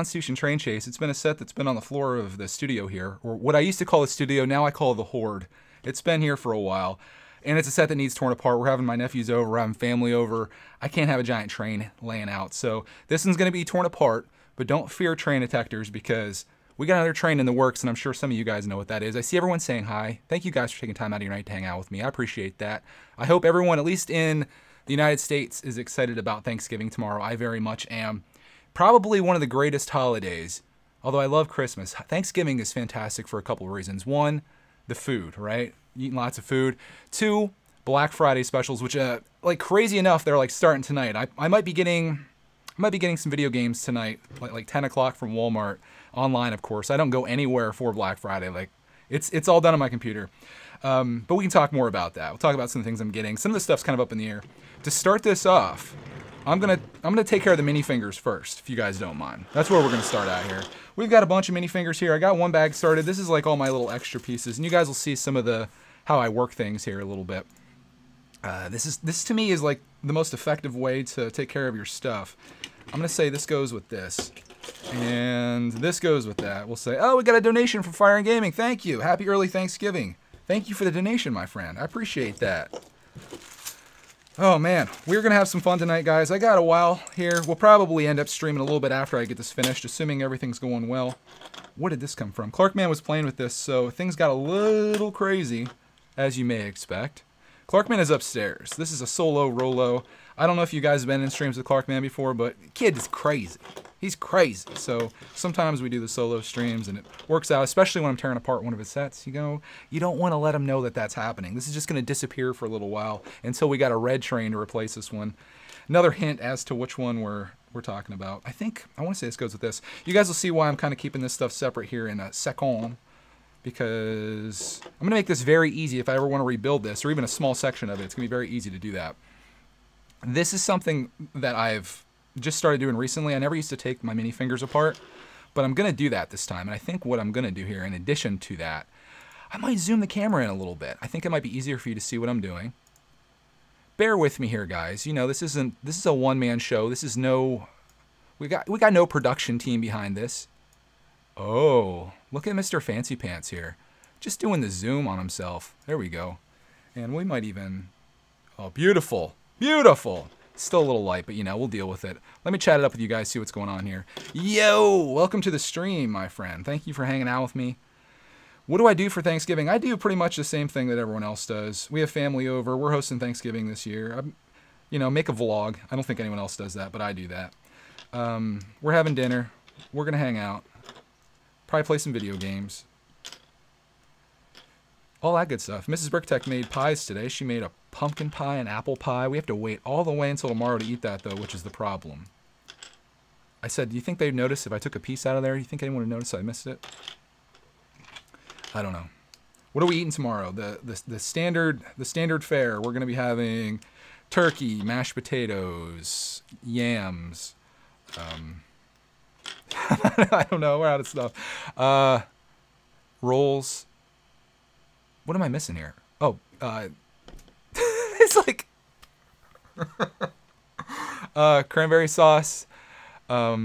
Constitution Train Chase. It's been a set that's been on the floor of the studio here, or what I used to call the studio, now I call it the Horde. It's been here for a while, and it's a set that needs torn apart. We're having my nephews over, we're having family over. I can't have a giant train laying out, so this one's going to be torn apart, but don't fear train detectors because we got another train in the works, and I'm sure some of you guys know what that is. I see everyone saying hi. Thank you guys for taking time out of your night to hang out with me. I appreciate that. I hope everyone, at least in the United States, is excited about Thanksgiving tomorrow. I very much am. Probably one of the greatest holidays, although I love Christmas. Thanksgiving is fantastic for a couple of reasons. One, the food, right? Eating lots of food. Two, Black Friday specials, which, like crazy enough, they're like starting tonight. I might be getting some video games tonight, like 10 o'clock from Walmart, online, of course. I don't go anywhere for Black Friday. Like, it's all done on my computer. But we can talk more about that. We'll talk about some of the things I'm getting. Some of the stuff's kind of up in the air. To start this off, I'm gonna take care of the minifingers first, if you guys don't mind. That's where we're gonna start out here. We've got a bunch of minifingers here. I got one bag started. This is like all my little extra pieces, and you guys will see some of how I work things here a little bit. This to me is like the most effective way to take care of your stuff. I'm gonna say this goes with this, and this goes with that. We'll say, oh, we got a donation from Fire and Gaming. Thank you. Happy early Thanksgiving. Thank you for the donation, my friend. I appreciate that. Oh man, we're gonna have some fun tonight, guys. I got a while here. We'll probably end up streaming a little bit after I get this finished, assuming everything's going well. What did this come from? Clarkman was playing with this, so things got a little crazy, as you may expect. Clarkman is upstairs. This is a solo Rolo. I don't know if you guys have been in streams with Clarkman before, but the kid is crazy. He's crazy. So sometimes we do the solo streams, and it works out, especially when I'm tearing apart one of his sets. You don't want to let him know that that's happening. This is just going to disappear for a little while until we got a red train to replace this one. Another hint as to which one we're talking about. I want to say this goes with this. You guys will see why I'm kind of keeping this stuff separate here in a second, because I'm going to make this very easy if I ever want to rebuild this, or even a small section of it. It's going to be very easy to do that. This is something that I've just started doing recently. I never used to take my minifingers apart, but I'm going to do that this time. And I think what I'm going to do here, in addition to that, I might zoom the camera in a little bit. I think it might be easier for you to see what I'm doing. Bear with me here, guys. You know, this is a one-man show. This is we got no production team behind this. Oh, look at Mr. Fancy Pants here. Just doing the zoom on himself. There we go. And we might even, oh, beautiful. Beautiful. Still a little light, but we'll deal with it. Let me chat it up with you guys, see what's going on here. Yo, welcome to the stream, my friend. Thank you for hanging out with me. What do I do for Thanksgiving? I do pretty much the same thing that everyone else does. We have family over. We're hosting Thanksgiving this year. Make a vlog. I don't think anyone else does that, but I do that. We're having dinner. We're going to hang out. Probably play some video games. All that good stuff. Mrs. Bricktech made pies today. She made a pumpkin pie and apple pie. We have to wait all the way until tomorrow to eat that, though, which is the problem. I said, do you think they'd notice if I took a piece out of there? Do you think anyone would notice I missed it? I don't know. What are we eating tomorrow? The standard fare. We're going to be having turkey, mashed potatoes, yams. I don't know. We're out of stuff. Rolls. What am I missing here? Oh, it's like cranberry sauce. Oh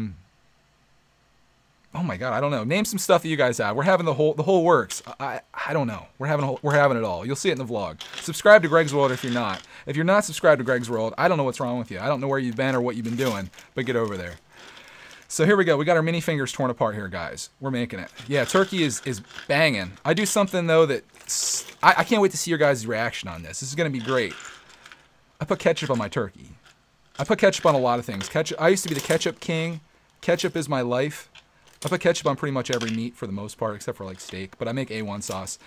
my god, I don't know. Name some stuff that you guys have. We're having the whole works. I don't know. We're having it all. You'll see it in the vlog. Subscribe to Greg's World if you're not. If you're not subscribed to Greg's World, I don't know what's wrong with you. I don't know where you've been or what you've been doing, but get over there. So here we go. We got our mini fingers torn apart here, guys. We're making it. Yeah, turkey is banging. I do something though that I can't wait to see your guys' reaction on this. This is gonna be great. I put ketchup on my turkey. I put ketchup on a lot of things. Ketchup. I used to be the ketchup king. Ketchup is my life. I put ketchup on pretty much every meat for the most part, except for like steak. But I make A1 sauce.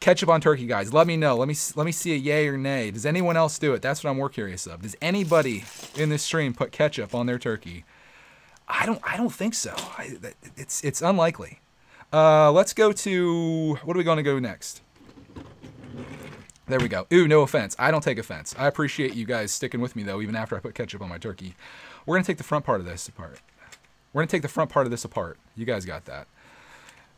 Ketchup on turkey, guys. Let me know. Let me see a yay or nay. Does anyone else do it? That's what I'm more curious of. Does anybody in this stream put ketchup on their turkey? I don't think so. It's unlikely. Let's go to, what are we going to go next? There we go. Ooh, no offense. I don't take offense. I appreciate you guys sticking with me, though, even after I put ketchup on my turkey. We're going to take the front part of this apart. We're going to take the front part of this apart. You guys got that.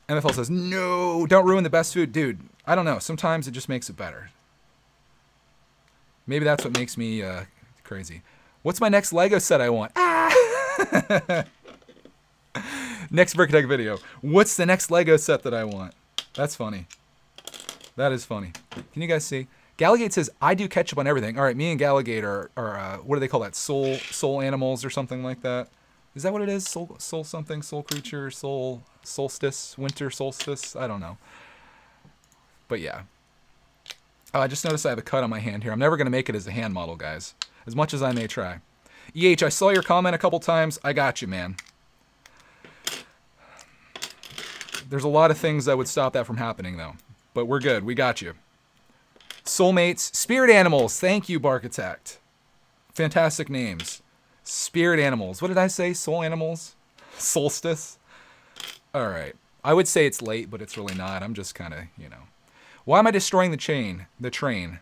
NFL says, no, don't ruin the best food. Dude, I don't know. Sometimes it just makes it better. Maybe that's what makes me crazy. What's my next Lego set I want? Ah! Next Brickatech video. What's the next Lego set that I want? That's funny. That is funny. Can you guys see? Galligate says, I do ketchup on everything. All right, me and Galligate are what do they call that? Soul animals or something like that. Is that what it is? Soul something? Soul creature? Soul solstice? Winter solstice? I don't know. But yeah. Oh, I just noticed I have a cut on my hand here. I'm never going to make it as a hand model, guys. As much as I may try. EH, I saw your comment a couple times. I got you, man. There's a lot of things that would stop that from happening, though. But we're good. We got you. Soulmates. Spirit animals. Thank you, Barkitect. Fantastic names. Spirit animals. What did I say? Soul animals? Solstice? All right. I would say it's late, but it's really not. I'm just kind of, you know. Why am I destroying the train?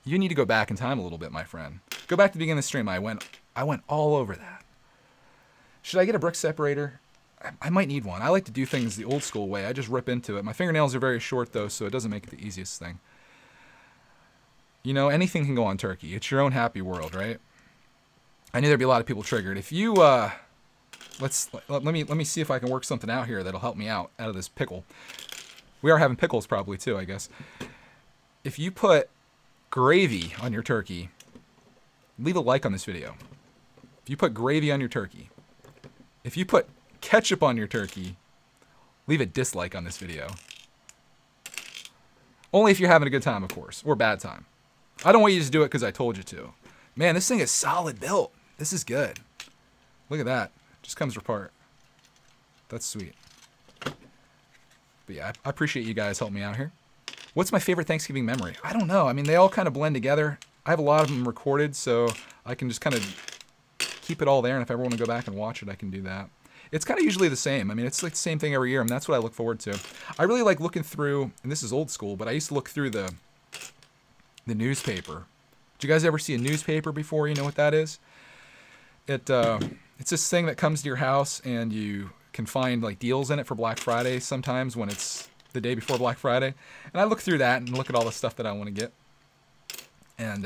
You need to go back in time a little bit, my friend. Go back to the beginning of the stream. I went all over that. Should I get a brick separator? I might need one. I like to do things the old school way. I just rip into it. My fingernails are very short, though, so it doesn't make it the easiest thing. You know, anything can go on turkey. It's your own happy world, right? I knew there'd be a lot of people triggered. If you, let me see if I can work something out here that'll help me out of this pickle. We are having pickles probably, too, I guess. If you put gravy on your turkey, leave a like on this video. If you put gravy on your turkey, if you put ketchup on your turkey, leave a dislike on this video. Only if you're having a good time, of course, or bad time. I don't want you to do it because I told you to. Man, this thing is solid built. This is good. Look at that. Just comes apart. That's sweet. But yeah, I appreciate you guys helping me out here. What's my favorite Thanksgiving memory? I don't know. I mean, they all kind of blend together. I have a lot of them recorded, so I can just kind of keep it all there. And if I ever want to go back and watch it, I can do that. It's kind of usually the same. I mean, it's like the same thing every year, and that's what I look forward to. I really like looking through, and this is old school, but I used to look through the newspaper. Did you guys ever see a newspaper before? You know what that is? It's this thing that comes to your house, and you can find like deals in it for Black Friday sometimes when it's the day before Black Friday. And I look through that and look at all the stuff that I want to get. And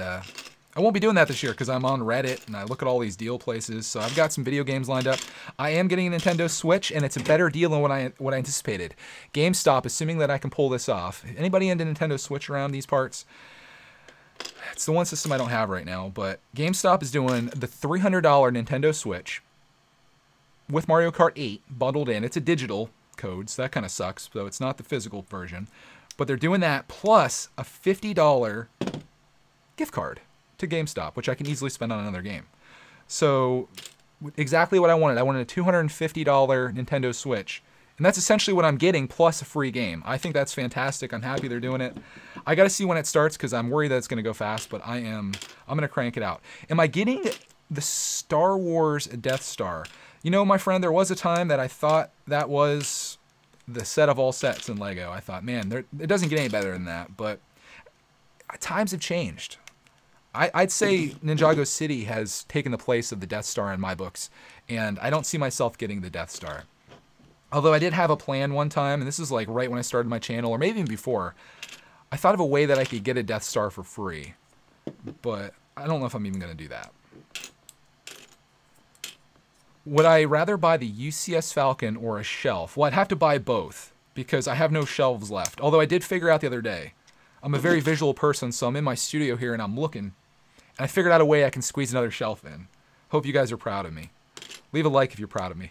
I won't be doing that this year because I'm on Reddit and I look at all these deal places. So I've got some video games lined up. I am getting a Nintendo Switch, and it's a better deal than what I anticipated. GameStop, assuming that I can pull this off. Anybody into Nintendo Switch around these parts? It's the one system I don't have right now, but GameStop is doing the $300 Nintendo Switch with Mario Kart 8 bundled in. It's a digital code, so that kind of sucks, so it's not the physical version. But they're doing that plus a $50 gift card to GameStop, which I can easily spend on another game. So exactly what I wanted. I wanted a $250 Nintendo Switch. And that's essentially what I'm getting, plus a free game. I think that's fantastic. I'm happy they're doing it. I got to see when it starts because I'm worried that it's going to go fast, but I'm going to crank it out. Am I getting the Star Wars Death Star? You know, my friend, there was a time that I thought that was the set of all sets in LEGO. I thought, man, it doesn't get any better than that, but times have changed. I'd say Ninjago City has taken the place of the Death Star in my books, and I don't see myself getting the Death Star. Although I did have a plan one time, and this is like right when I started my channel, or maybe even before. I thought of a way that I could get a Death Star for free, but I don't know if I'm even going to do that. Would I rather buy the UCS Falcon or a shelf? Well, I'd have to buy both because I have no shelves left. Although I did figure out the other day, I'm a very visual person, so I'm in my studio here and I'm looking, and I figured out a way I can squeeze another shelf in. Hope you guys are proud of me. Leave a like if you're proud of me.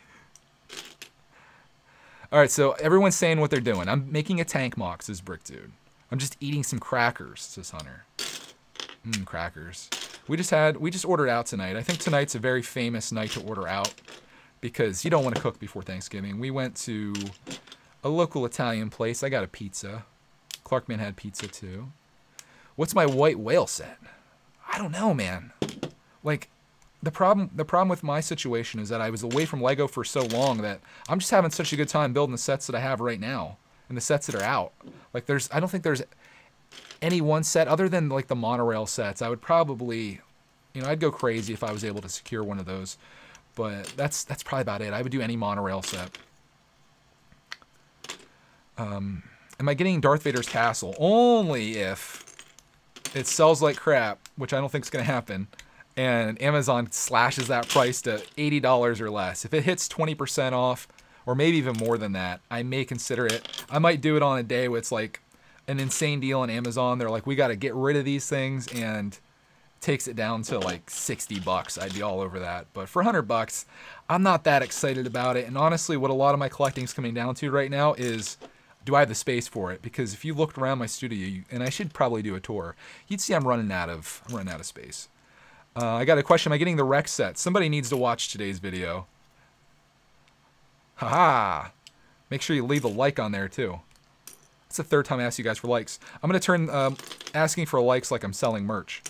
All right, so everyone's saying what they're doing. I'm making a tank mock, says Brick Dude. I'm just eating some crackers, says Hunter. Crackers. We just ordered out tonight. I think tonight's a very famous night to order out because you don't want to cook before Thanksgiving. We went to a local Italian place. I got a pizza. Clarkman had pizza too. What's my white whale set? I don't know, man. Like, the problem with my situation is that I was away from LEGO for so long that I'm just having such a good time building the sets that I have right now and the sets that are out. Like, I don't think there's any one set other than like the monorail sets. I would probably, I'd go crazy if I was able to secure one of those, but that's probably about it. I would do any monorail set. Am I getting Darth Vader's castle? Only if it sells like crap, which I don't think is going to happen, and Amazon slashes that price to $80 or less. If it hits 20% off or maybe even more than that, I may consider it. I might do it on a day where it's like an insane deal on Amazon. They're like, we got to get rid of these things, and takes it down to like $60. I'd be all over that. But for $100, I'm not that excited about it. And honestly, what a lot of my collecting is coming down to right now is, do I have the space for it? Because if you looked around my studio, and I should probably do a tour, you'd see I'm running out of space. I got a question. Am I getting the Rex set? Somebody needs to watch today's video. Haha. Make sure you leave a like on there too. It's the third time I asked you guys for likes. I'm going to turn asking for likes like I'm selling merch.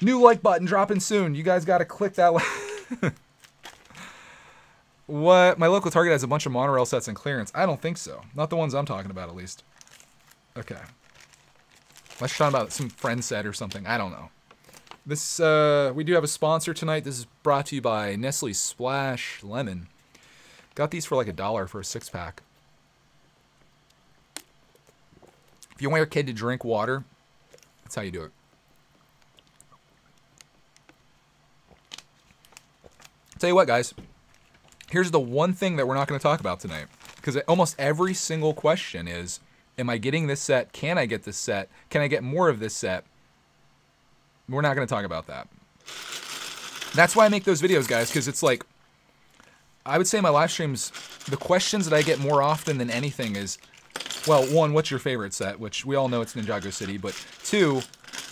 New like button dropping soon. You guys got to click that like. What? My local Target has a bunch of monorail sets in clearance. I don't think so. Not the ones I'm talking about, at least. Okay. Let's talk about some friend set or something. I don't know. This, we do have a sponsor tonight. This is brought to you by Nestle Splash Lemon. Got these for like $1 for a 6-pack. If you want your kid to drink water, that's how you do it. Tell you what, guys. Here's the one thing that we're not going to talk about tonight. Because almost every single question is, am I getting this set? Can I get this set? Can I get more of this set? We're not going to talk about that. That's why I make those videos, guys, because it's like, I would say my live streams, the questions that I get more often than anything is, well, one, what's your favorite set? Which we all know it's Ninjago City. But two,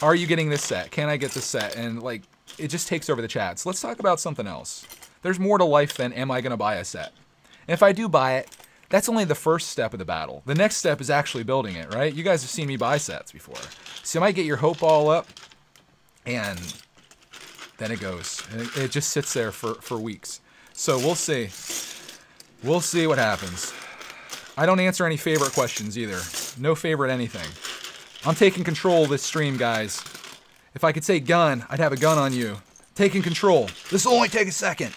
are you getting this set? Can I get this set? And like, it just takes over the chats. Let's talk about something else. There's more to life than, am I going to buy a set? And if I do buy it, that's only the first step of the battle. The next step is actually building it, right? You guys have seen me buy sets before. So you might get your hope all up, and then it goes. And it just sits there for weeks. So we'll see. We'll see what happens. I don't answer any favorite questions either. No favorite anything. I'm taking control of this stream, guys. If I could say gun, I'd have a gun on you. Taking control. This will only take a second.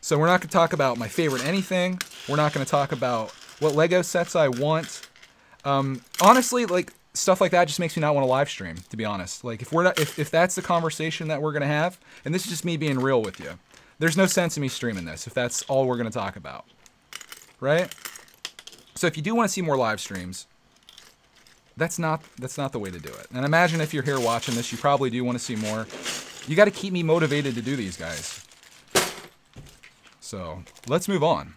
So we're not going to talk about my favorite anything. We're not going to talk about what Lego sets I want. Honestly, like, stuff like that just makes me not want to live stream, to be honest. Like, if that's the conversation that we're going to have, and this is just me being real with you, there's no sense in me streaming this if that's all we're going to talk about. Right? So if you do want to see more live streams, that's not the way to do it. And imagine if you're here watching this, you probably do want to see more. You got to keep me motivated to do these, guys. So let's move on.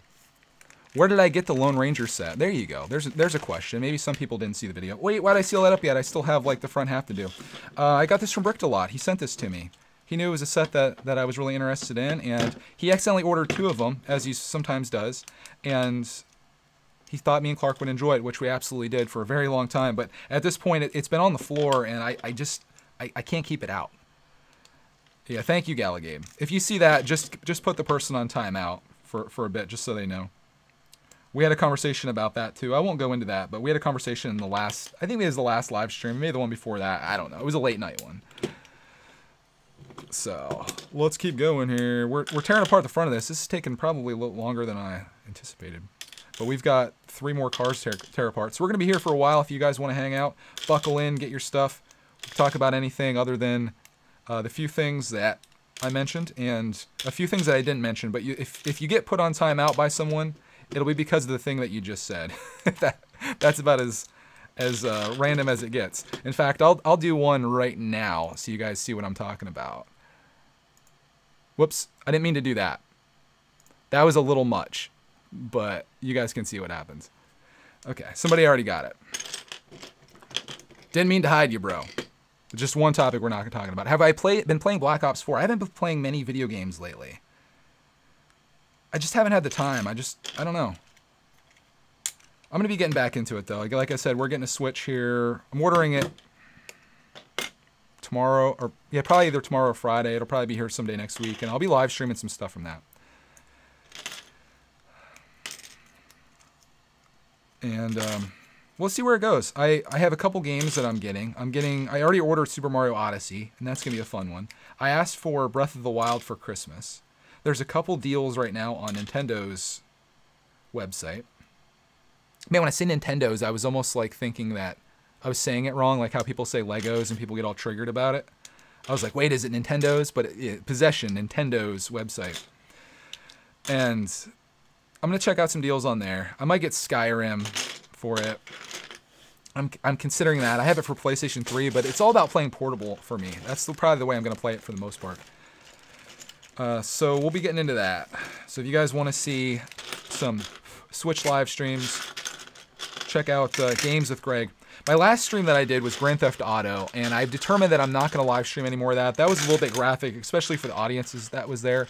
Where did I get the Lone Ranger set? There you go. There's a question. Maybe some people didn't see the video. Wait, why did I seal that up yet? I still have like the front half to do. I got this from Bricked-A-Lot. He sent this to me. He knew it was a set that I was really interested in, and he accidentally ordered 2 of them, as he sometimes does, and he thought me and Clark would enjoy it, which we absolutely did for a very long time. But at this point, it's been on the floor, and I can't keep it out. Yeah, thank you, Galagabe. If you see that, just put the person on timeout for a bit, just so they know. We had a conversation about that, too. I won't go into that, but we had a conversation in the last, I think it was the last live stream, maybe the one before that. I don't know. It was a late night one. So, let's keep going here. We're tearing apart the front of this. This is taking probably a little longer than I anticipated. But we've got 3 more cars to tear apart. So we're going to be here for a while if you guys want to hang out. Buckle in, get your stuff. Talk about anything other than the few things that I mentioned and a few things that I didn't mention. But if you get put on timeout by someone, it'll be because of the thing that you just said. That's about as random as it gets. In fact, I'll do one right now so you guys see what I'm talking about. Whoops, I didn't mean to do that. That was a little much, but you guys can see what happens. Okay, somebody already got it. Didn't mean to hide you, bro. Just one topic we're not talking about. Have I been playing Black Ops 4? I haven't been playing many video games lately. I just haven't had the time. I don't know. I'm going to be getting back into it, though. Like I said, we're getting a Switch here. I'm ordering it tomorrow, or yeah, probably either tomorrow or Friday. It'll probably be here someday next week, and I'll be live streaming some stuff from that. And we'll see where it goes. I have a couple games that I'm getting. I already ordered Super Mario Odyssey, and that's going to be a fun one. I asked for Breath of the Wild for Christmas. There's a couple deals right now on Nintendo's website. Man, when I say Nintendo's, I was almost like thinking that I was saying it wrong, like how people say Legos and people get all triggered about it. I was like, wait, is it Nintendo's? But Possession, Nintendo's website. And I'm going to check out some deals on there. I might get Skyrim for it. I'm considering that. I have it for PlayStation 3, but it's all about playing portable for me. That's probably the way I'm going to play it for the most part. So we'll be getting into that. So if you guys want to see some Switch live streams, check out Games with Greg. My last stream that I did was Grand Theft Auto, and I've determined that I'm not going to live stream any more of that. That was a little bit graphic, especially for the audiences that was there.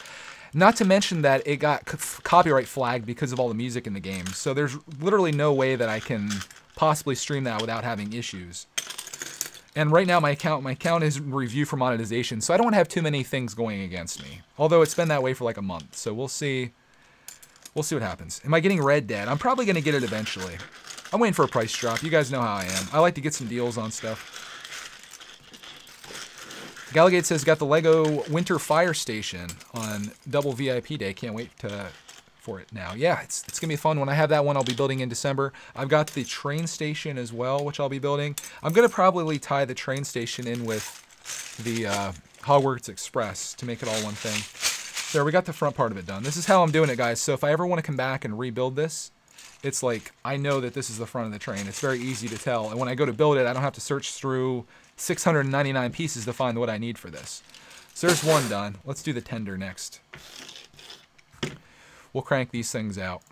Not to mention that it got copyright flagged because of all the music in the game. So there's literally no way that I can possibly stream that without having issues. And right now my account is in review for monetization, so I don't want to have too many things going against me. Although it's been that way for like a month, so we'll see. We'll see what happens. Am I getting Red Dead? I'm probably going to get it eventually. I'm waiting for a price drop. You guys know how I am. I like to get some deals on stuff. Galligate says, got the Lego Winter Fire Station on double VIP day. Can't wait for it now. Yeah, it's going to be fun. When I have that one, I'll be building in December. I've got the train station as well, which I'll be building. I'm going to probably tie the train station in with the Hogwarts Express to make it all one thing. There, we got the front part of it done. This is how I'm doing it, guys. So if I ever want to come back and rebuild this, it's like I know that this is the front of the train. It's very easy to tell. And when I go to build it, I don't have to search through 699 pieces to find what I need for this. So there's one done. Let's do the tender next. We'll crank these things out.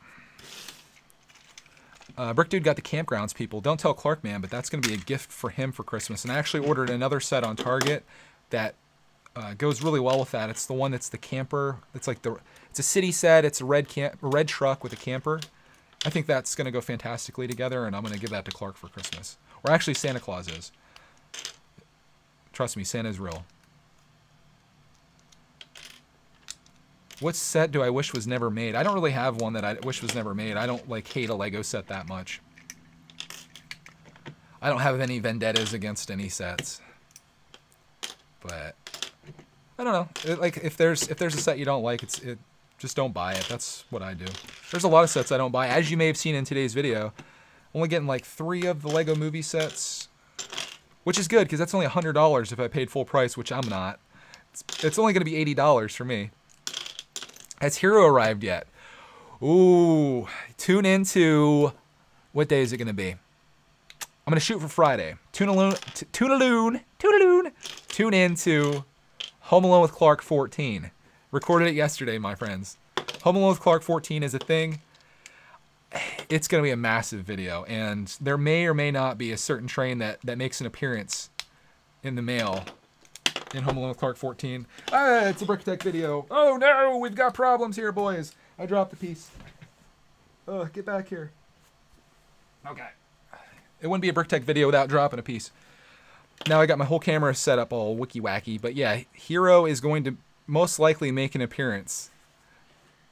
Brick Dude got the campgrounds, people. Don't tell Clark, man, but that's going to be a gift for him for Christmas. And I actually ordered another set on Target that goes really well with that. It's the one that's the camper. It's like it's a city set. It's a red truck with a camper. I think that's going to go fantastically together, and I'm going to give that to Clark for Christmas. Or actually, Santa Claus is. Trust me, Santa's real. What set do I wish was never made? I don't really have one that I wish was never made. I don't like hate a Lego set that much. I don't have any vendettas against any sets. But I don't know. Like if there's a set you don't like, just don't buy it. That's what I do. There's a lot of sets I don't buy. As you may have seen in today's video, only getting like 3 of the Lego movie sets, which is good because that's only $100 if I paid full price, which I'm not. It's only going to be $80 for me. Has Hero arrived yet? Ooh, tune into, what day is it going to be? I'm going to shoot for Friday. Tune into Home Alone with Clark 14. Recorded it yesterday, my friends. Home Alone with Clark 14 is a thing. It's going to be a massive video, and there may or may not be a certain train that makes an appearance in the mail in Home Alone with Clark 14. Ah, it's a Bricktech video. Oh no, we've got problems here, boys. I dropped the piece. Oh, get back here. Okay. It wouldn't be a Bricktech video without dropping a piece. Now I got my whole camera set up all wiki-wacky, but yeah, Hero is going to most likely make an appearance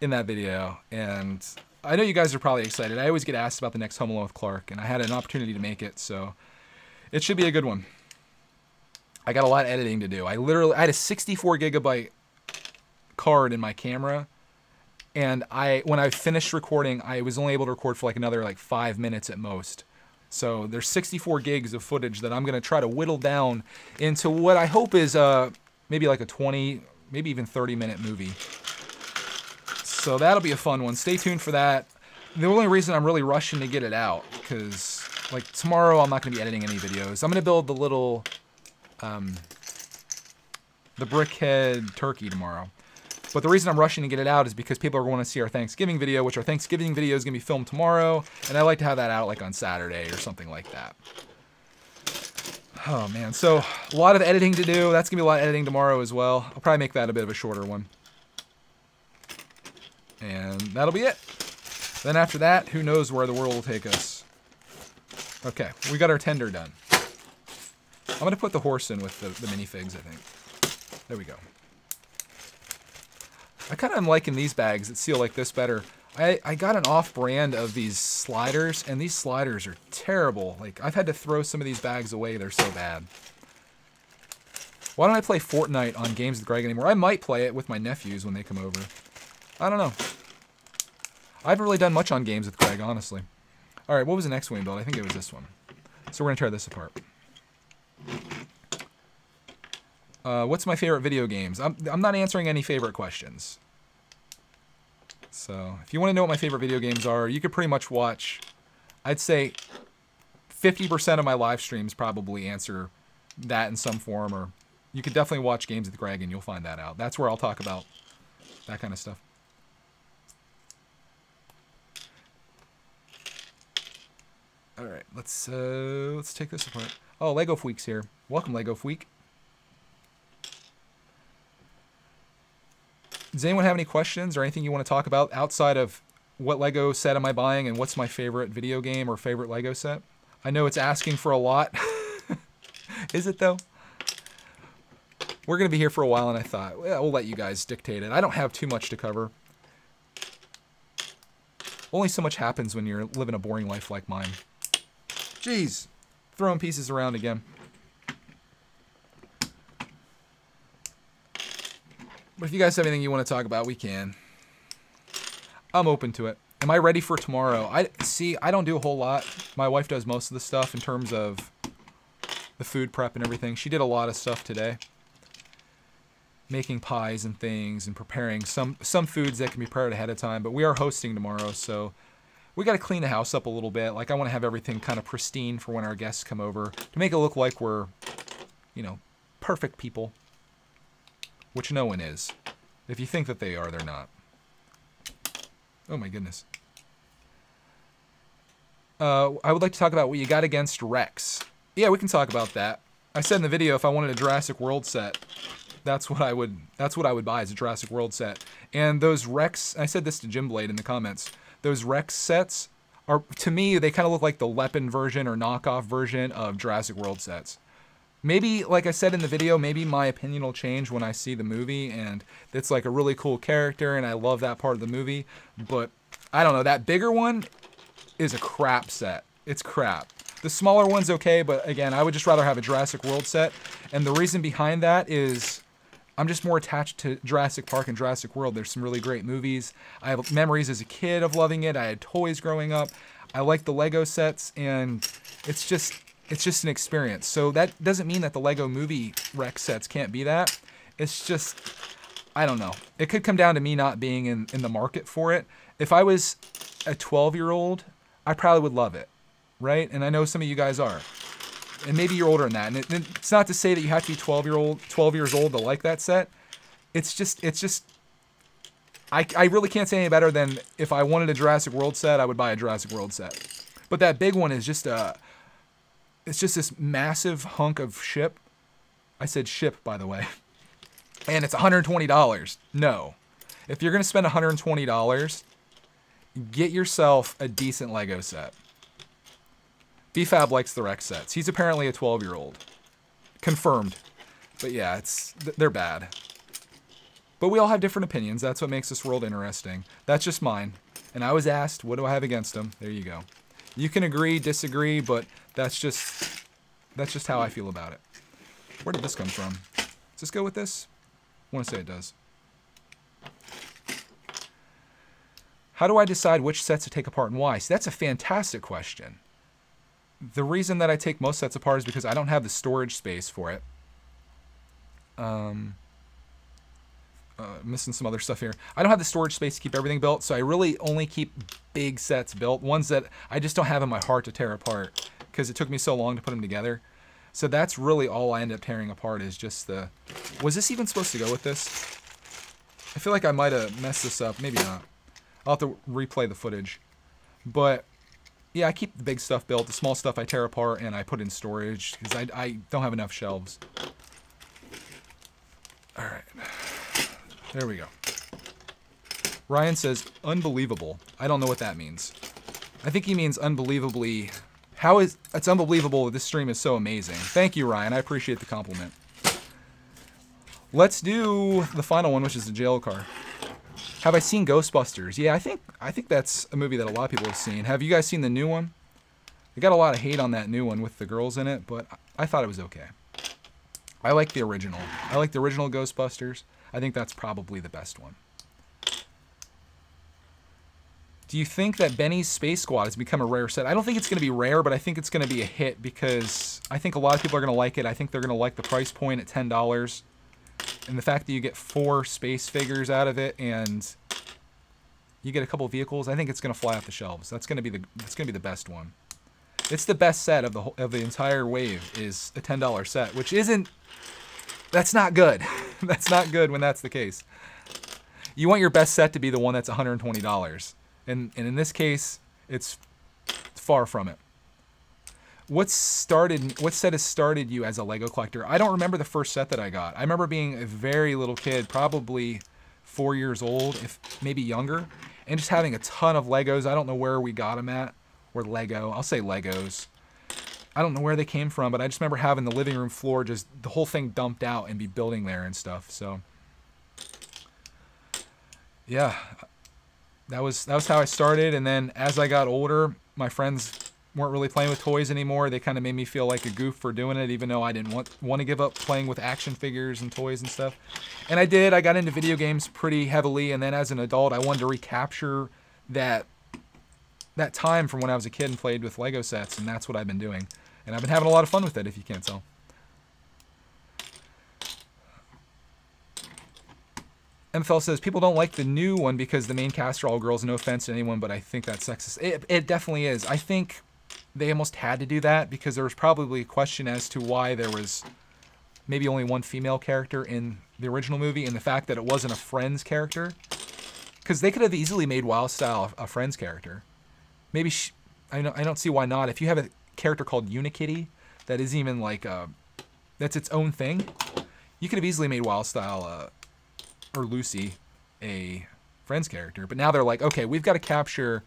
in that video, and I know you guys are probably excited. I always get asked about the next Home Alone with Clark, and I had an opportunity to make it, so it should be a good one. I got a lot of editing to do. I had a 64 gigabyte card in my camera, and when I finished recording, I was only able to record for like another 5 minutes at most. So there's 64 gigs of footage that I'm going to try to whittle down into what I hope is maybe like a 20, maybe even 30-minute movie. So that'll be a fun one. Stay tuned for that. The only reason I'm really rushing to get it out, because like tomorrow I'm not going to be editing any videos. I'm going to build the little, the Brickhead turkey tomorrow. But the reason I'm rushing to get it out is because people are going to see our Thanksgiving video, which our Thanksgiving video is going to be filmed tomorrow, and I like to have that out like on Saturday or something like that. Oh man, so a lot of editing to do. That's going to be a lot of editing tomorrow as well. I'll probably make that a bit of a shorter one. And that'll be it. Then after that, who knows where the world will take us. Okay, we got our tender done. I'm going to put the horse in with the minifigs, I think. There we go. I kind of am liking these bags that seal like this better. I got an off-brand of these sliders, and these sliders are terrible. Like, I've had to throw some of these bags away. They're so bad. Why don't I play Fortnite on Games with Greg anymore? I might play it with my nephews when they come over. I don't know. I haven't really done much on Games with Greg, honestly. All right, what was the next one we built? I think it was this one. So we're going to tear this apart. What's my favorite video games? I'm not answering any favorite questions. So if you want to know what my favorite video games are, you could pretty much watch, I'd say 50% of my live streams probably answer that in some form, or you could definitely watch Games with Greg and you'll find that out. That's where I'll talk about that kind of stuff. All right, let's take this apart. Oh, Lego Fweek's here. Welcome, Lego Fweek. Does anyone have any questions or anything you want to talk about outside of what Lego set am I buying and what's my favorite video game or favorite Lego set? I know it's asking for a lot. Is it, though? We're going to be here for a while, and I thought, well, we'll let you guys dictate it. I don't have too much to cover. Only so much happens when you're living a boring life like mine. Jeez. Throwing pieces around again. But if you guys have anything you want to talk about, we can. I'm open to it. Am I ready for tomorrow? I don't do a whole lot. My wife does most of the stuff in terms of the food prep and everything. She did a lot of stuff today. Making pies and things and preparing some foods that can be prepared ahead of time. But we are hosting tomorrow, so we got to clean the house up a little bit. Like, I want to have everything kind of pristine for when our guests come over to make it look like we're, you know, perfect people. Which no one is. If you think that they are, they're not. Oh my goodness. I would like to talk about what you got against Rex. Yeah, we can talk about that. I said in the video if I wanted a Jurassic World set, that's what I would buy, is a Jurassic World set. And those Rex, I said this to Jim Blade in the comments, those Rex sets are, to me, they kind of look like the Lepin version or knockoff version of Jurassic World sets. Maybe, like I said in the video, maybe my opinion will change when I see the movie, and it's like a really cool character, and I love that part of the movie, but I don't know, that bigger one is a crap set. It's crap. The smaller one's okay, but again, I would just rather have a Jurassic World set, and the reason behind that is I'm just more attached to Jurassic Park and Jurassic World. There's some really great movies. I have memories as a kid of loving it. I had toys growing up. I like the Lego sets, and it's just an experience. So that doesn't mean that the Lego Movie Rex sets can't be that. It's just, I don't know. It could come down to me not being in the market for it. If I was a 12-year-old, I probably would love it, right? And I know some of you guys are. And maybe you're older than that. And it's not to say that you have to be 12 years old to like that set. It's just, I really can't say any better than if I wanted a Jurassic World set, I would buy a Jurassic World set. But that big one is just it's just this massive hunk of ship. I said ship, by the way. And it's $120. No. If you're going to spend $120, get yourself a decent Lego set. BFAB likes the Rex sets. He's apparently a 12-year-old. Confirmed. But yeah, they're bad. But we all have different opinions. That's what makes this world interesting. That's just mine. And I was asked, what do I have against them? There you go. You can agree, disagree, but that's just how I feel about it. Where did this come from? Does this go with this? I want to say it does. How do I decide which sets to take apart and why? See, that's a fantastic question. The reason that I take most sets apart is because I don't have the storage space for it. Missing some other stuff here. I don't have the storage space to keep everything built, so I really only keep big sets built, ones that I just don't have in my heart to tear apart because it took me so long to put them together. So that's really all I end up tearing apart is just the... Was this even supposed to go with this? I feel like I might have messed this up. Maybe not. I'll have to replay the footage. But yeah, I keep the big stuff built. The small stuff I tear apart and I put in storage because I don't have enough shelves. All right. There we go. Ryan says, unbelievable. I don't know what that means. I think he means unbelievably... It's unbelievable that this stream is so amazing. Thank you, Ryan. I appreciate the compliment. Let's do the final one, which is the jail car. Have I seen Ghostbusters? Yeah, I think that's a movie that a lot of people have seen. Have you guys seen the new one? They got a lot of hate on that new one with the girls in it, but I thought it was okay. I like the original. I like the original Ghostbusters. I think that's probably the best one. Do you think that Benny's Space Squad has become a rare set? I don't think it's going to be rare, but I think it's going to be a hit because I think a lot of people are going to like it. I think they're going to like the price point at $10. And the fact that you get 4 space figures out of it and you get a couple vehicles, I think it's gonna fly off the shelves. That's gonna be the best one. It's the best set of the entire wave is a $10 set, which isn't. That's not good. That's not good when that's the case. You want your best set to be the one that's $120, and in this case, it's far from it. What set has started you as a Lego collector? I don't remember the first set that I got. I remember being a very little kid, probably 4 years old, if maybe younger, and just having a ton of Legos. I don't know where we got them at, or Lego. I'll say Legos. I don't know where they came from, but I just remember having the living room floor, just the whole thing dumped out and be building there and stuff. So, yeah, that was how I started. And then as I got older, my friends weren't really playing with toys anymore. They kind of made me feel like a goof for doing it, even though I didn't want to give up playing with action figures and toys and stuff. And I did. I got into video games pretty heavily, and then as an adult, I wanted to recapture that time from when I was a kid and played with Lego sets, and that's what I've been doing. And I've been having a lot of fun with it, if you can't tell. MFL says, people don't like the new one because the main cast are all girls. No offense to anyone, but I think that's sexist. It definitely is. I think they almost had to do that because there was probably a question as to why there was maybe only one female character in the original movie, and the fact that it wasn't a Friends character. Because they could have easily made Wildstyle a Friends character. Maybe I don't see why not. If you have a character called Unikitty that isn't even like that's its own thing, you could have easily made Wildstyle or Lucy a Friends character. But now they're like, okay, we've got to capture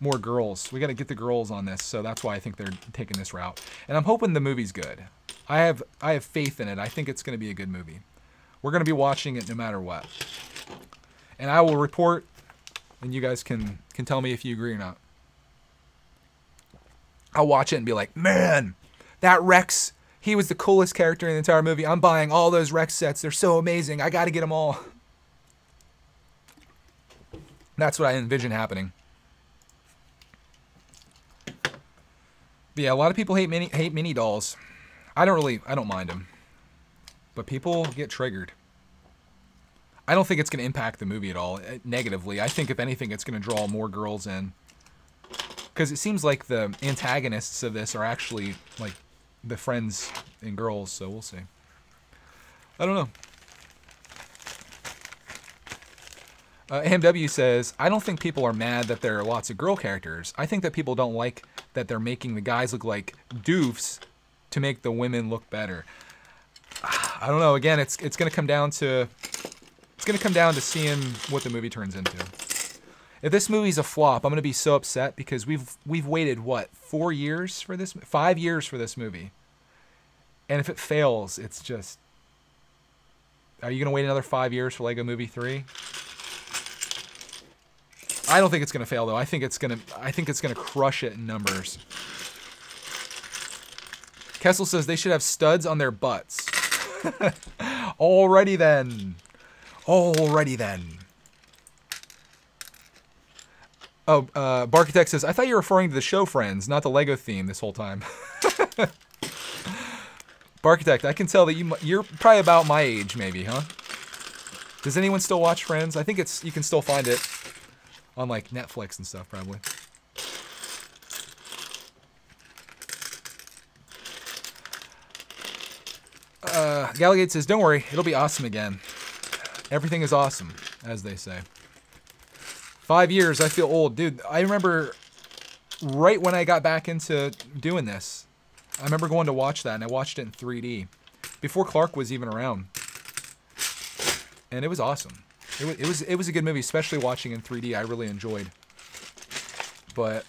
more girls. We got to get the girls on this. So that's why I think they're taking this route. And I'm hoping the movie's good. I have faith in it. I think it's going to be a good movie. We're going to be watching it no matter what. And I will report, and you guys can tell me if you agree or not. I'll watch it and be like, man, that Rex, he was the coolest character in the entire movie. I'm buying all those Rex sets. They're so amazing. I got to get them all. That's what I envision happening. But yeah, a lot of people hate mini dolls. I don't mind them. But people get triggered. I don't think it's going to impact the movie at all negatively. I think if anything, it's going to draw more girls in. Because it seems like the antagonists of this are actually like the friends and girls, so we'll see. I don't know. AMW says, I don't think people are mad that there are lots of girl characters. I think that people don't like that they're making the guys look like doofs to make the women look better. I don't know. Again, it's going to come down to seeing what the movie turns into. If this movie's a flop, I'm going to be so upset because we've waited, what, 4 years for this? 5 years for this movie. And if it fails, it's just... Are you going to wait another 5 years for Lego Movie 3? I don't think it's going to fail, though. I think it's going to crush it in numbers. Kessel says they should have studs on their butts. Alrighty then. Alrighty then. Oh, Barkitect says, I thought you were referring to the show Friends, not the Lego theme this whole time. Barkitect, I can tell that you're probably about my age, maybe, huh? Does anyone still watch Friends? I think you can still find it on like Netflix and stuff, probably. Gallagate says, don't worry, it'll be awesome again. Everything is awesome, as they say. 5 years, I feel old. Dude, I remember right when I got back into doing this, I remember going to watch that, and I watched it in 3D. Before Clark was even around. And it was awesome. It was a good movie, especially watching in 3D. I really enjoyed. But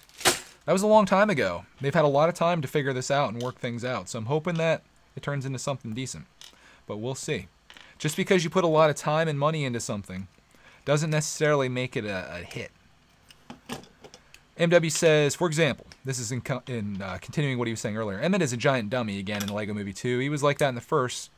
that was a long time ago. They've had a lot of time to figure this out and work things out. So I'm hoping that it turns into something decent. But we'll see. Just because you put a lot of time and money into something doesn't necessarily make it a hit. MW says, for example, this is in continuing what he was saying earlier. Emmett is a giant dummy again in Lego Movie 2. He was like that in the first,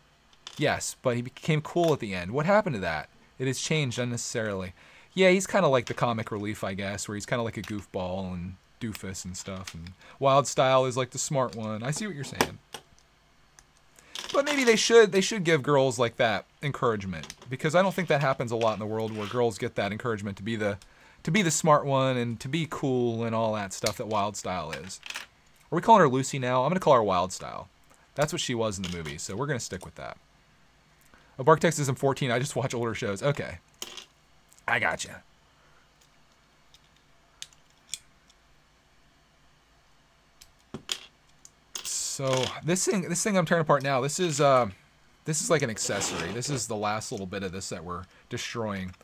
yes, but he became cool at the end. What happened to that? It has changed unnecessarily. Yeah, he's kind of like the comic relief, I guess, where he's kind of like a goofball and doofus and stuff. And Wildstyle is like the smart one. I see what you're saying. But maybe they should give girls like that encouragement, because I don't think that happens a lot in the world where girls get that encouragement to be the to be the smart one and to be cool and all that stuff that Wild Style is. Are we calling her Lucy now? I'm going to call her Wild Style. That's what she was in the movie, so we're going to stick with that. Oh, Bark Texas, I'm 14. I just watch older shows. Okay. I gotcha. So this thing I'm tearing apart now, this is like an accessory. This is the last little bit of this that we're destroying.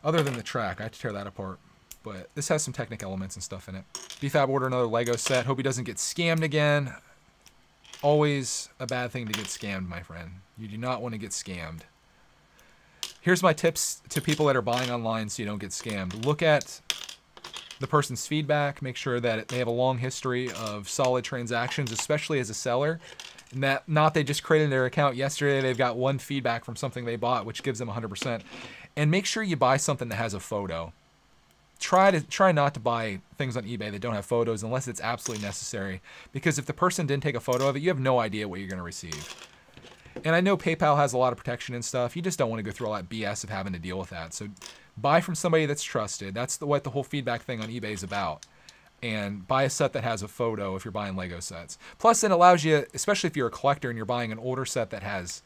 Other than the track, I have to tear that apart. But this has some Technic elements and stuff in it. BFAB ordered another Lego set. Hope he doesn't get scammed again. Always a bad thing to get scammed, my friend. You do not want to get scammed. Here's my tips to people that are buying online so you don't get scammed. Look at the person's feedback. Make sure that they have a long history of solid transactions, especially as a seller. And that not they just created their account yesterday. They've got one feedback from something they bought, which gives them 100%. And make sure you buy something that has a photo. Try not to buy things on eBay that don't have photos unless it's absolutely necessary. Because if the person didn't take a photo of it, you have no idea what you're going to receive. And I know PayPal has a lot of protection and stuff. You just don't want to go through all that BS of having to deal with that. So buy from somebody that's trusted. That's what the whole feedback thing on eBay is about. And buy a set that has a photo if you're buying Lego sets. Plus, it allows you, especially if you're a collector and you're buying an older set that has,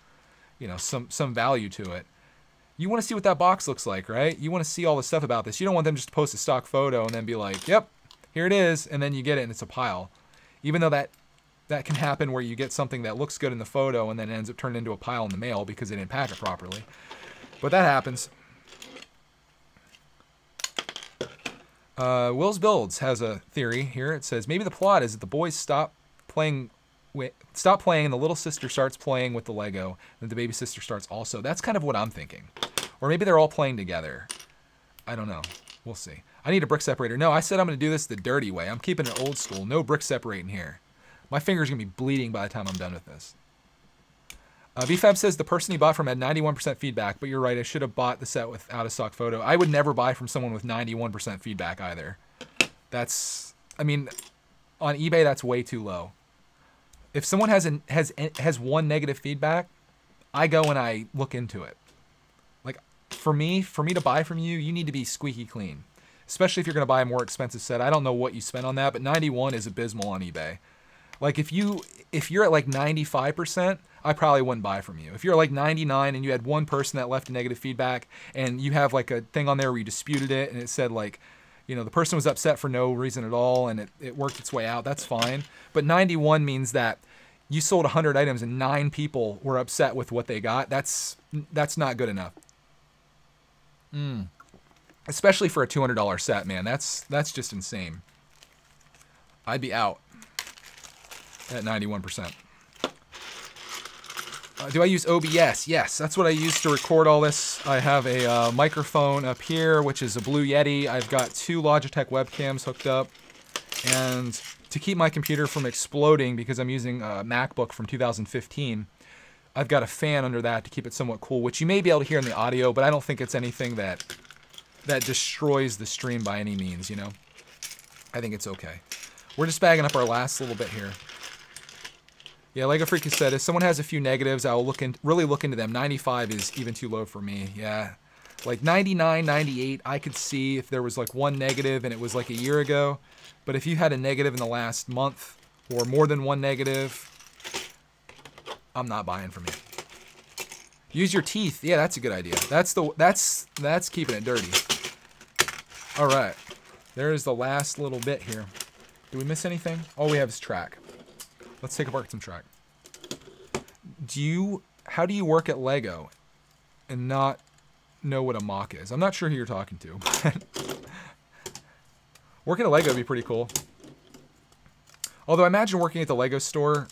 you know, some value to it. You want to see what that box looks like, right? You want to see all the stuff about this. You don't want them just to post a stock photo and then be like, yep, here it is, and then you get it and it's a pile. Even though that can happen where you get something that looks good in the photo and then ends up turning into a pile in the mail because they didn't pack it properly. But that happens. Will's Builds has a theory here. It says maybe the plot is that the boys stop playing and the little sister starts playing with the Lego, and the baby sister starts also. That's kind of what I'm thinking. Or maybe they're all playing together. I don't know. We'll see. I need a brick separator. No, I said I'm going to do this the dirty way. I'm keeping it old school. No brick separating here. My finger's going to be bleeding by the time I'm done with this. VFab says the person he bought from had 91% feedback, but you're right. I should have bought the set with out of stock photo. I would never buy from someone with 91% feedback either. That's, I mean, on eBay, that's way too low. If someone has one negative feedback, I go and I look into it. Like for me to buy from you, you need to be squeaky clean. Especially if you're going to buy a more expensive set. I don't know what you spent on that, but 91 is abysmal on eBay. Like if you're at like 95%, I probably wouldn't buy from you. If you're like 99 and you had one person that left a negative feedback and you have like a thing on there where you disputed it and it said like, you know, the person was upset for no reason at all and it worked its way out, that's fine. But 91 means that you sold 100 items and 9 people were upset with what they got. That's not good enough. Especially for a $200 set, man. That's just insane. I'd be out at 91%. Do I use OBS? Yes, that's what I use to record all this. I have a microphone up here, which is a Blue Yeti. I've got 2 Logitech webcams hooked up. And to keep my computer from exploding, because I'm using a MacBook from 2015, I've got a fan under that to keep it somewhat cool, which you may be able to hear in the audio, but I don't think it's anything that destroys the stream by any means, you know? I think it's okay. We're just bagging up our last little bit here. Yeah, Lego Freak has said, if someone has a few negatives, I will really look into them. 95 is even too low for me, yeah. Like 99, 98, I could see if there was like one negative and it was like a year ago. But if you had a negative in the last month or more than one negative, I'm not buying from you. Use your teeth. Yeah, that's a good idea. That's keeping it dirty. All right. There's the last little bit here. Did we miss anything? All we have is track. Let's take apart some track. How do you work at Lego and not know what a mock is? I'm not sure who you're talking to. Working at Lego would be pretty cool. Although I imagine working at the Lego store,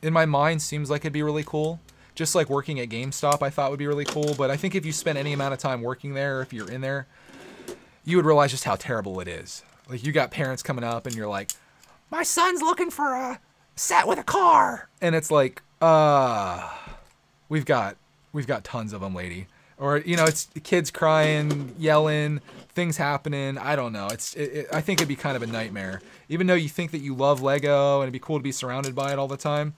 in my mind, seems like it'd be really cool. Just like working at GameStop, I thought would be really cool. But I think if you spend any amount of time working there, if you're in there, you would realize just how terrible it is. Like you got parents coming up and you're like, my son's looking for a set with a car. And it's like, we've got tons of them, lady. Or, you know, it's kids crying, yelling, things happening. I don't know. I think it'd be kind of a nightmare. Even though you think that you love Lego and it'd be cool to be surrounded by it all the time,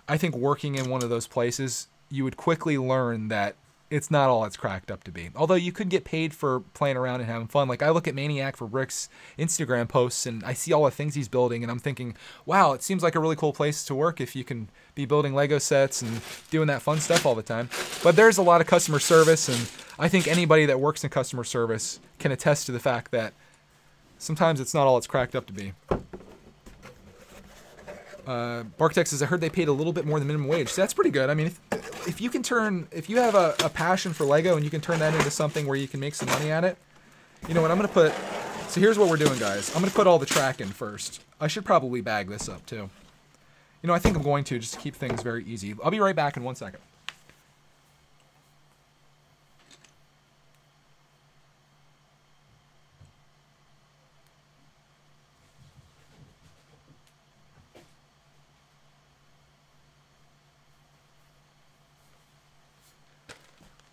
I think working in one of those places, you would quickly learn that it's not all it's cracked up to be. Although you could get paid for playing around and having fun. Like I look at Maniac for Bricks Instagram posts and I see all the things he's building and I'm thinking, wow, it seems like a really cool place to work if you can be building Lego sets and doing that fun stuff all the time. But there's a lot of customer service, and I think anybody that works in customer service can attest to the fact that sometimes it's not all it's cracked up to be. Barktex says, I heard they paid a little bit more than minimum wage. So that's pretty good. I mean, if you can if you have a passion for Lego and you can turn that into something where you can make some money at it, you know what, I'm going to put, so here's what we're doing, guys. I'm going to put all the track in first. I should probably bag this up too. You know, I think I'm going to, just to keep things very easy. I'll be right back in 1 second.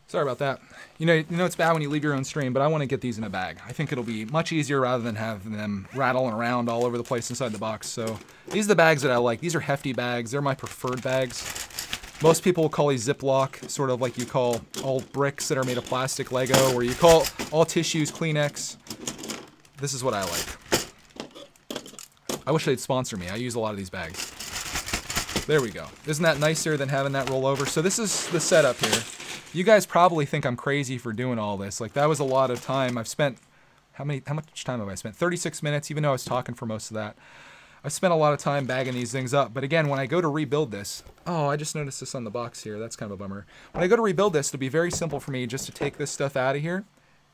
Sorry about that. You know it's bad when you leave your own stream, but I want to get these in a bag. I think it'll be much easier rather than having them rattling around all over the place inside the box. So these are the bags that I like. These are hefty bags. They're my preferred bags. Most people call these Ziploc, sort of like you call all bricks that are made of plastic Lego, or you call all tissues Kleenex. This is what I like. I wish they'd sponsor me. I use a lot of these bags. There we go. Isn't that nicer than having that roll over? So this is the setup here. You guys probably think I'm crazy for doing all this. Like, that was a lot of time. I've spent, how much time have I spent? 36 minutes, even though I was talking for most of that. I've spent a lot of time bagging these things up. But again, when I go to rebuild this, oh, I just noticed this on the box here. That's kind of a bummer. When I go to rebuild this, it'll be very simple for me just to take this stuff out of here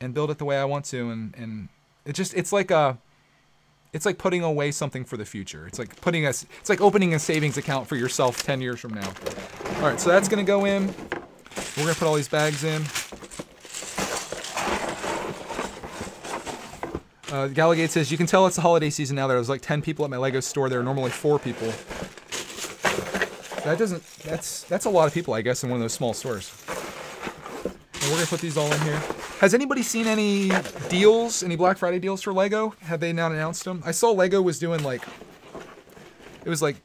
and build it the way I want to. And it's like putting away something for the future. It's like opening a savings account for yourself 10 years from now. All right, so that's gonna go in. We're gonna put all these bags in. Galligate says, you can tell it's the holiday season now. There's like 10 people at my Lego store. There are normally 4 people. That's a lot of people, I guess, in one of those small stores. And we're gonna put these all in here. Has anybody seen any deals, any Black Friday deals for Lego? Have they not announced them? I saw Lego was doing like, it was like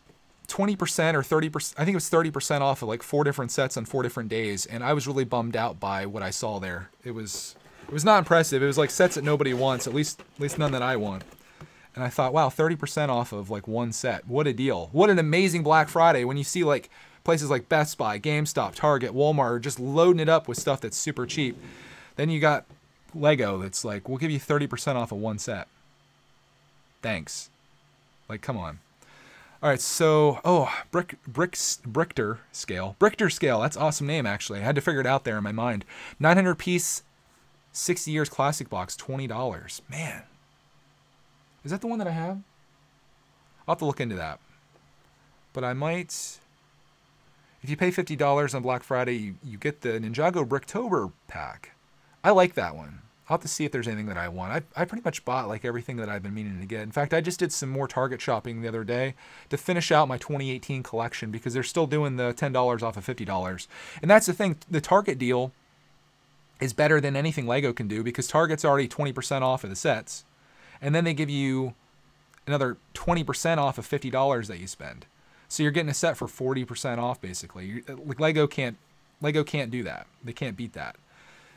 20% or 30%, I think it was 30% off of like 4 different sets on 4 different days, and I was really bummed out by what I saw there. It was not impressive. It was like sets that nobody wants, at least none that I want. And I thought, wow, 30% off of like 1 set. What a deal. What an amazing Black Friday when you see like places like Best Buy, GameStop, Target, Walmart are just loading it up with stuff that's super cheap. Then you got Lego that's like, we'll give you 30% off of 1 set. Thanks. Like, come on. All right, so, Brichter scale. Brichter scale, that's an awesome name, actually. I had to figure it out there in my mind. 900 piece, 60 years classic box, $20. Man. Is that the one that I have? I'll have to look into that. But I might, if you pay $50 on Black Friday, you get the Ninjago Bricktober pack. I like that one. I'll have to see if there's anything that I want. I pretty much bought like everything that I've been meaning to get. In fact, I just did some more Target shopping the other day to finish out my 2018 collection because they're still doing the $10 off of $50. And that's the thing, the Target deal is better than anything Lego can do because Target's already 20% off of the sets. And then they give you another 20% off of $50 that you spend. So you're getting a set for 40% off basically. Like Lego can't do that. They can't beat that.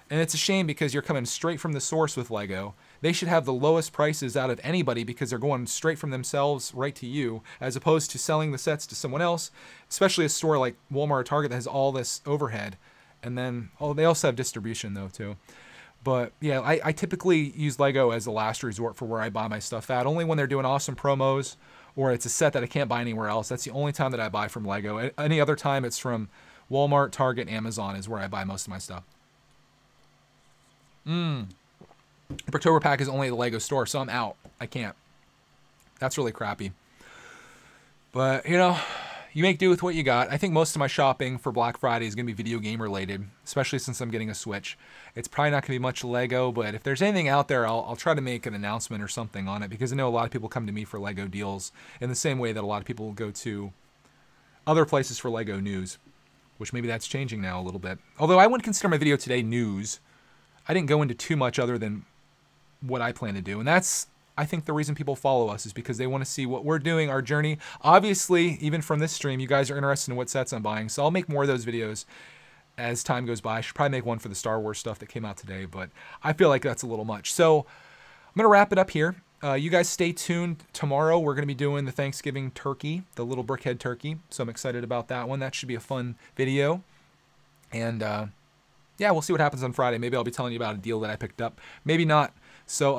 And it's a shame because you're coming straight from the source with Lego. They should have the lowest prices out of anybody because they're going straight from themselves right to you, as opposed to selling the sets to someone else, especially a store like Walmart or Target that has all this overhead. And then, they also have distribution though too. But yeah, I typically use Lego as the last resort for where I buy my stuff at. Only when they're doing awesome promos or it's a set that I can't buy anywhere else. That's the only time that I buy from Lego. Any other time it's from Walmart, Target, Amazon is where I buy most of my stuff. Bricktober pack is only the Lego store, so I'm out. I can't. That's really crappy. But, you know, you make do with what you got. I think most of my shopping for Black Friday is going to be video game related, especially since I'm getting a Switch. It's probably not going to be much Lego, but if there's anything out there, I'll try to make an announcement or something on it because I know a lot of people come to me for Lego deals in the same way that a lot of people go to other places for Lego news, which maybe that's changing now a little bit. Although I wouldn't consider my video today news. I didn't go into too much other than what I plan to do. And that's, I think, the reason people follow us is because they want to see what we're doing, our journey. Obviously, even from this stream, you guys are interested in what sets I'm buying. So I'll make more of those videos as time goes by. I should probably make one for the Star Wars stuff that came out today, but I feel like that's a little much. So I'm going to wrap it up here. You guys stay tuned. Tomorrow we're going to be doing the Thanksgiving turkey, the little brickhead turkey. So I'm excited about that one. That should be a fun video. And yeah, we'll see what happens on Friday. Maybe I'll be telling you about a deal that I picked up. Maybe not. So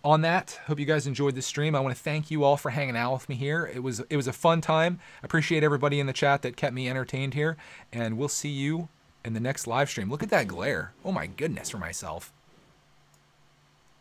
on that, hope you guys enjoyed this stream. I want to thank you all for hanging out with me here. It was a fun time. I appreciate everybody in the chat that kept me entertained here. And we'll see you in the next live stream. Look at that glare. Oh my goodness for myself.